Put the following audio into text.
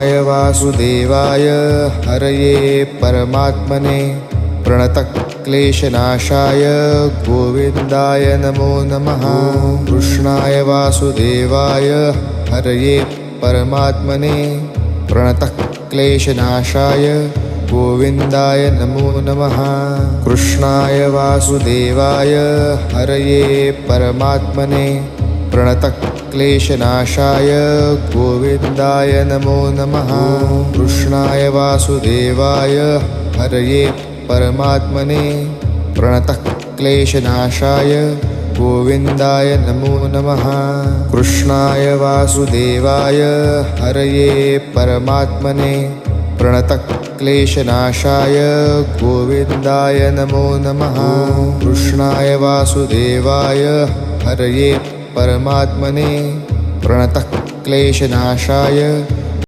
वासुदेवाय हरये परमात्मने प्रणतक्लेशनाशाय गोविन्दाय नमो नमः। कृष्णाय वासुदेवाय हरये परमात्मने प्रणतक्लेशनाशाय गोविन्दाय नमो नमः। कृष्णाय वासुदेवाय हरये परमात्मने प्रणतक्लेशनाशाय गोविन्दाय नमो नमः। कृष्णाय वासुदेवाय हरये परमात्मने प्रणतक्लेशनाशाय गोविन्दाय नमो नमः। कृष्णाय वासुदेवाय हरये परमात्मने प्रणतक्लेशनाशाय गोविन्दाय नमो नमः। कृष्णाय वासुदेवाय हरये परमात्मने प्रणतक्लेशनाशाय